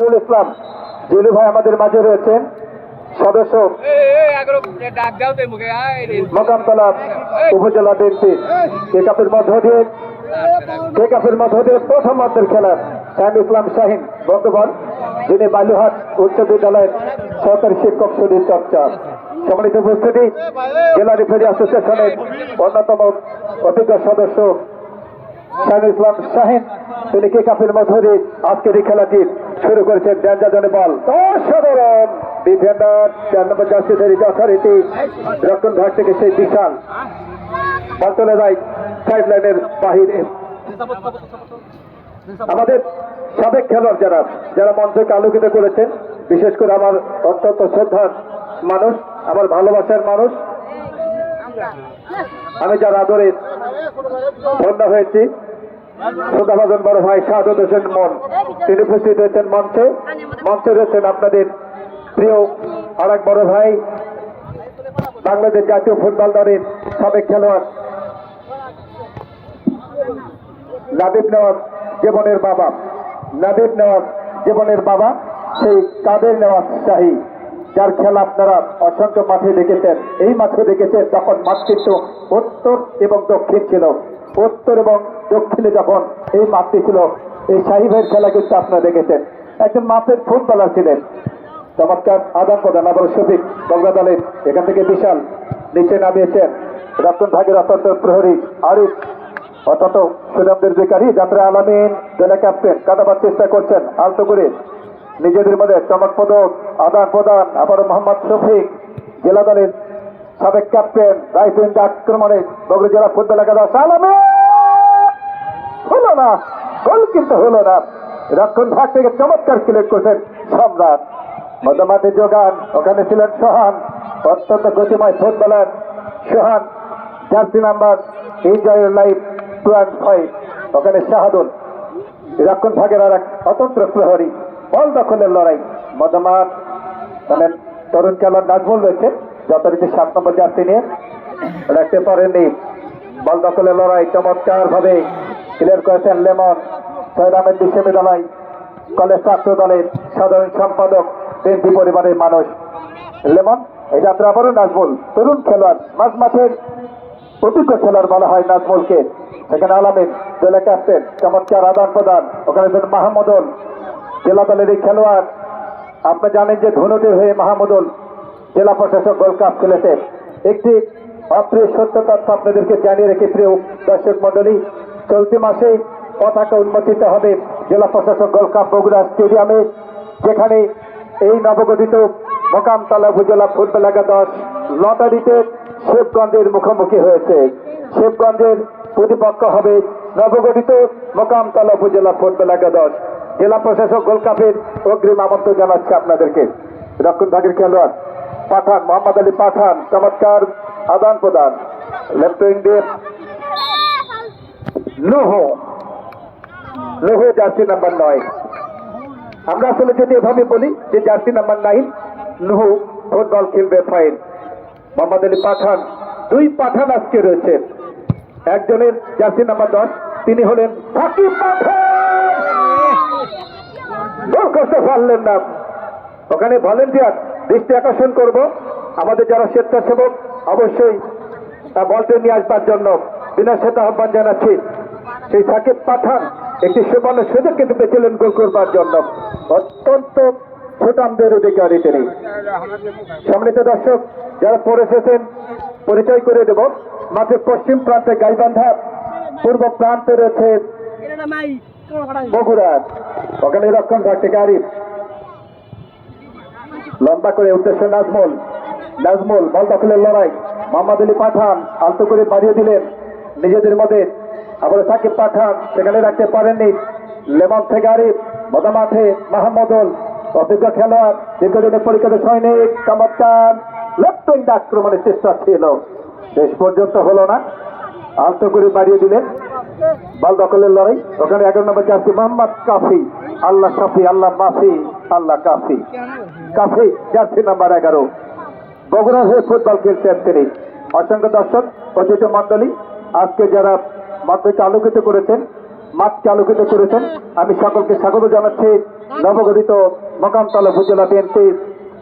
মনিরুল ইসলাম জিলু ভাই আমাদের মাঝে রয়েছেন, সদস্য মোকামতলা উপজেলা বিএনপি। টেকআপের মধ্য দিয়ে প্রথম অর্ধের খেলার শাহিন ইসলাম শাহিন বন্ধুবন, যিনি বালুহাট উচ্চ বিদ্যালয়ের সরকারি শিক্ষক সুধীর চর্চা। সম্মানিত উপস্থিতি, জেলা রেফারি অ্যাসোসিয়েশনের অন্যতম অভিজ্ঞ সদস্য শাহিন ইসলাম শাহিন, তিনি টেকআপের মধ্য দিয়ে আজকের এই খেলাটি শুরু করেছেন। ড্যাঞ্জাজনে বল অসাধারণ ডিফেন্ডার 4 নম্বর জার্সিধারী যথারীতি রক্ষণ ভাগ থেকে সেই বিশাল বল চলে যায় সাইড লাইনের বাহিরে। আমাদের সাবেক খেলোয়াড় যারা মঞ্চকে আলোকিত করেছেন, বিশেষ করে আমার অত্যন্ত শ্রদ্ধার মানুষ, আমার ভালোবাসার মানুষ, আমি যার আদরে ধন্য হয়েছি, শ্রদ্ধাভাজন বড় ভাই শাহাদত হোসেন মন, তিনি উপস্থিত হয়েছেন মঞ্চে রয়েছেন আপনাদের প্রিয় আর এক বড় ভাই, বাংলাদেশ জাতীয় ফুটবল দলের সাবেক খেলোয়াড় নাবিব নেওয়াজ জীবনের বাবা সেই কাদের নেওয়াজ শাহী, যার খেলা আপনারা অসংখ্য মাঠে দেখেছেন। এই মাঠে দেখেছেন যখন মাঠ কিন্তু উত্তর এবং দক্ষিণ ছিল, উত্তর এবং দক্ষিণে যখন এই মাঠটি ছিল, এই শাহী ভাইয়ের খেলা কিন্তু আপনারা দেখেছেন। একজন মাঠের ফুটবলার ছিলেন, চমৎকার আদান প্রদান। আবার শফিক বগুড়া দলের এখান থেকে বিশাল নিচে নামিয়েছেন রতন ভাগের অত্যন্ত প্রহরী আরিফ, অত্যন্ত সুনামদের বেকারী যাত্রা আলামিন জেলা ক্যাপ্টেন কাটাবার চেষ্টা করছেন আলতো করে নিজেদের মধ্যে চমকপ্রদ আদান প্রদান। আবারও মোহাম্মদ শফিক জেলা দলের সাবেক ক্যাপ্টেন রাইট উইং আক্রমণে বগুড়া জেলা ফুটবল একাদশ আলামিন হলো না, গোল কিন্তু হলো না। রক্ষণ ভাগ থেকে চমৎকার ক্লিক করছেন সম্রাট, মধ্যমাঠে যোগান, ওখানে ছিলেন সোহান, অত্যন্ত গতিময় ফুটবলার সোহান, জার্সি নাম্বার এনজয়ের লাইফ 2-5, ওখানে শাহাদুল রক্ষণ ভাগের আর এক অতন্ত্র প্রহরী। বল দখলের লড়াই, মধ্যমাঠ মানে তরুণ খেলোয়াড় নাজমুল রয়েছে যথারীতি 7 নম্বর জার্সি নিয়ে, রাখতে পারেননি। বল দখলের লড়াই চমৎকার ভাবে ক্লিয়ার করেছেন লেমন, শহীদ আহমেদ বিশ্ববিদ্যালয় কলেজ ছাত্র দলের সাধারণ সম্পাদক, বিএনপি পরিবারের মানুষ লেমন। এই যাত্রা আবারও নাজমুল, তরুণ খেলোয়াড়, মাঝ মাঠের অভিজ্ঞ খেলোয়াড় বলা হয় নাজমুলকে। সেখানে আলামিন জেলা ক্যাপ্টেন, চমৎকার আদান প্রদান, ওখানে মাহমুদুল জেলা দলের এই খেলোয়াড়। আপনি জানেন যে ধনুটির হয়ে মাহমুদুল জেলা প্রশাসক গোল্ড কাপ খেলেছে। একটি অপ্রিয় সত্য তথ্য আপনাদেরকে জানিয়ে রেখে প্রিয় দর্শক মন্ডলী, চলতি মাসে পতাকা উন্মোচিত হবে জেলা প্রশাসক গোল্ড কাপ বগুড়া স্টেডিয়ামে, যেখানে এই নবগঠিত মোকামতলা উপজেলা ফুটবল একাদশ লটারিতে শিবগঞ্জের মুখোমুখি হয়েছে। শিবগঞ্জের প্রতিপক্ষ হবে নবগঠিত মোকামতলা উপজেলা ফুটবল একাদশ। জেলা প্রশাসক গোল্ড কাপের অগ্রিম আমন্ত্রণ জানাচ্ছে আপনাদেরকে। রক্ষণ ভাগের খেলোয়াড় পাঠান, মোহাম্মদ আলী পাঠান, চমৎকার আদান প্রদান, লেফট উইং দিয়ে নুহু জার্সি নাম্বার 9। আমরা আসলে যদি এভাবে বলি যে জার্সি নাম্বার 9 নুহু ফুটবল খেলবে ফাইন। মোহাম্মদ আলী পাঠান, 2 পাঠান আজকে রয়েছে। একজনের জার্সি নাম্বার 10, তিনি হলেন সাকিব পাঠান, গোল করতে পারলেন না। ওখানে ভলেন্টিয়ার দৃষ্টি আকর্ষণ করব, আমাদের যারা স্বেচ্ছাসেবক অবশ্যই বলটি নিয়ে আসবার জন্য বিনা সেটা আহ্বান জানাচ্ছি। সেই সাকিব পাঠান একটি সুবর্ণ সুযোগ কিন্তু পেয়েছিলেন গোল করবার জন্য, অত্যন্ত সুনামদের অধিকারী তিনি। সম্মানিত দর্শক যারা পড়ে এসেছেন পরিচয় করে দেব। মাঠের পশ্চিম প্রান্তে গাইবান্ধা, পূর্ব প্রান্তে রয়েছে বগুড়া, ওখানে রক্ষণ ভাগ থেকে আরিফ, লম্বা করে উদ্দেশ্য নাজমুল বল দখলের লড়াই, মোহাম্মদ আলী পাঠান আলতো করে বাড়িয়ে দিলেন নিজেদের মধ্যে। আবার সাকিব পাঠান সেখানে রাখতে পারেননি, লেমন থেকে আরিফ, মধ্যমাঠে মাহমুদুল অভিজ্ঞ খেলোয়াড়, দীর্ঘদিনের পরীক্ষিত সৈনিক, চমৎকার লেফট উইং আক্রমণের চেষ্টা ছিল, শেষ পর্যন্ত হলো না, আলতো করে বাড়িয়ে দিলেন। বল দখলের লড়াই, ওখানে 11 নম্বর জার্সি মোহাম্মদ কাফি, আল্লাহ শাফি, আল্লাহ মাফি, আল্লাহ কাফি জার্সি নাম্বার 11, বগুড়া হয়ে ফুটবল খেলছেন তিনি। অসংখ্য দর্শক অতিথি মন্ডলী আজকে যারা মাঠকে আলোকিত করেছেন, আমি সকলকে স্বাগত জানাচ্ছি। নবগঠিত মকামতলা উপজেলা বিএনপির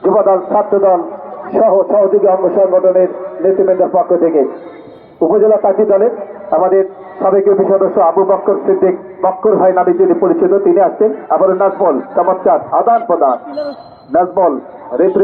যুবদল ছাত্রদল সহ সহযোগী অঙ্গ সংগঠনের নেতৃবৃন্দের পক্ষ থেকে উপজেলা প্রার্থী দলের আমাদের সাবেক ইউপি সদস্য আবু বক্কর সিদ্দিক বক্কর ভাই নামে যিনি পরিচিত তিনি আসছেন। আবার নাজমল চমৎকার আদান প্রদান নাজমল